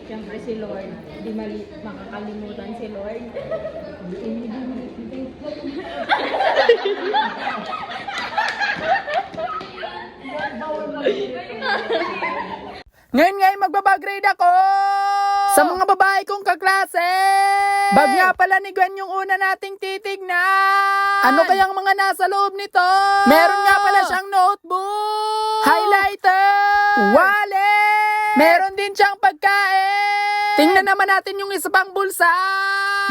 Siyempre si Lord, di makakalimutan si Lord. Ngayon magbabag-grade ako sa mga babae kong kaklase. Bag nga pala ni Gwen yung una nating titignan. Ano kayang mga nasa loob nito? Meron nga pala siyang notebook, highlighter, wallet, meron din siyang pagkain. Tingnan naman natin yung isa pang bulsa.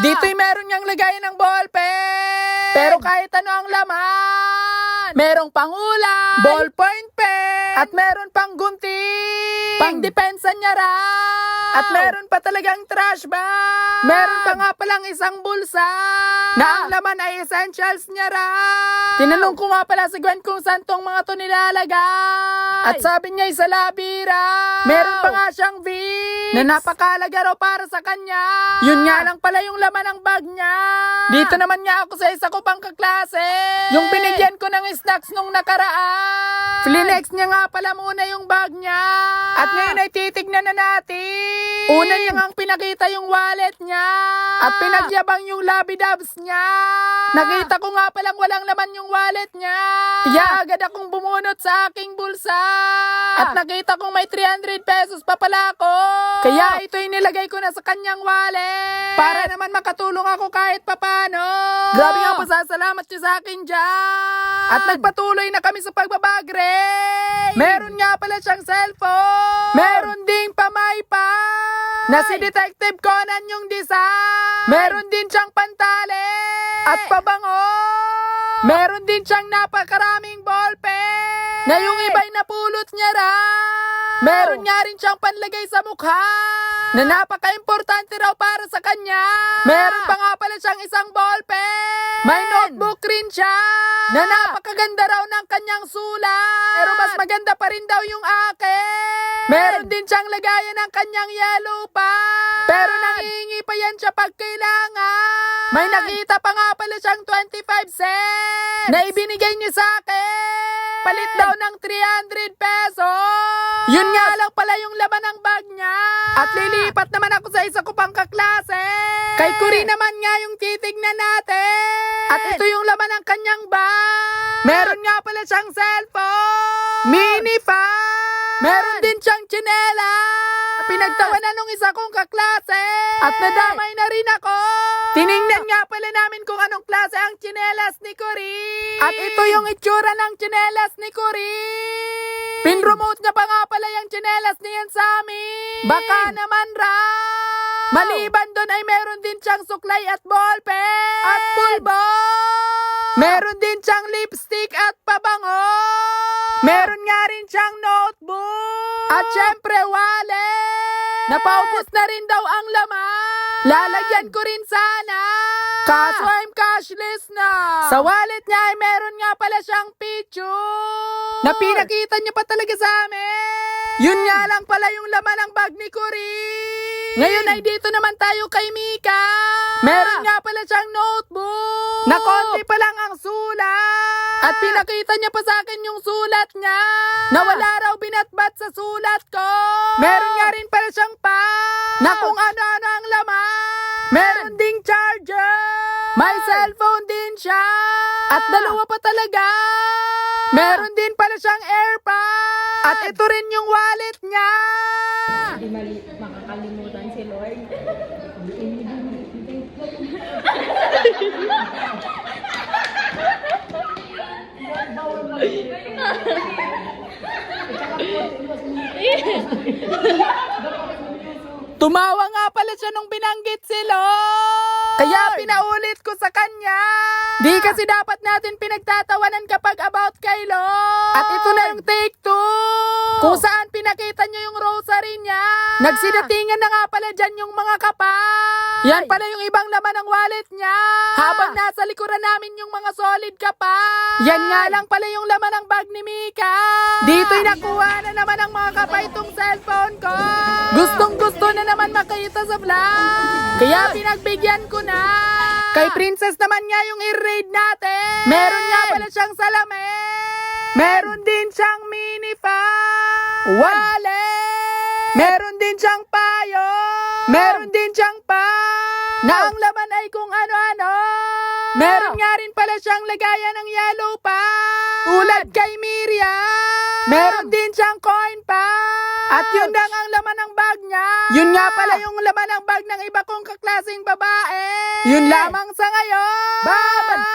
Dito'y meron niyang lagayan ng ballpen. Pero kahit ano ang laman, merong pangulam, ballpoint pen, at meron pang gunting, pang depensa niya raw. At meron pa talagang trash bag. Meron pa nga palang isang bulsa na ang laman ay essentials niya raw. Tinanong ko nga pala si Gwen kung saan tong mga to nilalagay. At sabi niya sa labi raw. Meron pa nga siyang V na napakalaga raw para sa kanya. Yun nga lang pala yung laman ng bag niya. Dito naman nga ako sa isa ko pang kaklase, yung binigyan ko ng snacks nung nakaraan. Flinex niya nga pala muna yung bag niya. At ngayon ay titignan na natin. Una niya ngang pinakita yung wallet niya. At pinagyabang yung labidabs niya. Nakita ko nga palang walang laman yung wallet niya. Kaya agad akong bumunot sa aking bulsa. At nakita kong may 300 pesos pa pala ako. Kaya ito'y nilagay ko na sa kanyang wallet. Para naman makatulong ako kahit papano. Grabe nga pasasalamat siya sa akin dyan. At nagpatuloy na kami sa pagbabag-grade. Meron nga pala siyang cellphone. Meron ding pamaypay na si Detective Conan yung design. Meron din siyang pantali at pabango. Meron din siyang napakaraming ballpen na yung iba'y napulot niya raw. Meron nga rin siyang panlagay sa mukha na napaka-importante raw para sa kanya. Meron pa nga pala siyang isang ballpen. May notebook rin siya na napakaganda raw ng kanyang sulat. Pero mas maganda pa rin daw yung akin. Meron din siyang lagayan ng kanyang yellow pad. Pero nangihingi pa yan siya pag kailangan. May nakita pa nga pala siyang 25 cents na ibinigay niya sa akin. Palit daw ng 300 pesos. Yun nga lang pala yung laman ng bag niya. At lilipat naman ako sa isa ko pang kaklase. Kay Cory naman nga yung titignan natin. At ito yung laman ng kanyang bag. Meron nga pala siyang cellphone, mini fan. Meron din siyang tsinela. Pinagtawanan nung isa kong kaklase. At nadamay na rin ako. Tiningnan nga pala namin kung anong klase ang tsinelas ni Cory. At ito yung itsura ng tsinelas ni Cory. Pinromote niya pa nga pala yung tsinelas niyan sa amin. Baka naman raw. Maliban doon ay meron din siyang suklay at ballpen. At pulbo. Meron din siyang lipstick at pabango. Meron nga rin siyang notebook. At syempre wallet. Napaubos na rin daw ang laman. Lalagyan ko rin sana. Kaso I'm cashless na. Sa wallet niya ay meron nga pala siyang picture na pinakita niya pa talaga sa amin. Yun nga lang pala yung laman ng bag ni Cory. Ngayon ay dito naman tayo kay Mika. Meron nga pala siyang notebook na konti pa lang ang sulat. At pinakita niya pa sa akin yung sulat niya na wala raw binatbat sa sulat ko. Meron nga rin pala siyang na kung ano-ano ang laman. Meron ding charger. May cellphone din siya. At dalawa pa talaga. Meron din pala siyang AirPods. At ito rin yung wallet niya. Di makakalimutan si Lord. Tumawa nga pala siya nung binanggit si Lord. Kaya pinaulit ko sa kanya. Di kasi dapat natin pinagtatawanan kapag about kay Lord. At ito na yung take 2. Kung saan pinakita niya yung rosary niya. Nagsidatingan na nga pala dyan yung mga kapal. Yan pala yung ibang laman ng wallet niya. Habang nasa likuran namin yung mga solid kapal. Yan nga lang pala yung laman ng bag ni Mika. Dito'y nakuha na naman ang mga kapay itong cellphone ko. Gustong gusto na naman makita sa vlog. Kaya pinagbigyan ko na. Kay Princess naman nga yung i-raid natin. Meron nga pala siyang salamin. Meron din siyang mini fan. Wallet. Meron din siyang payo. Meron din siyang na ang laman ay kung ano-ano. Meron nga rin pala siyang lagayan ng yellow tulad kay Miriam. Meron din siyang coin at yun lang ang laman ng bag niya. Yun nga pala yung laman ng bag ng iba kong kaklaseng babae. Yun lamang sa ngayon. Bye-bye!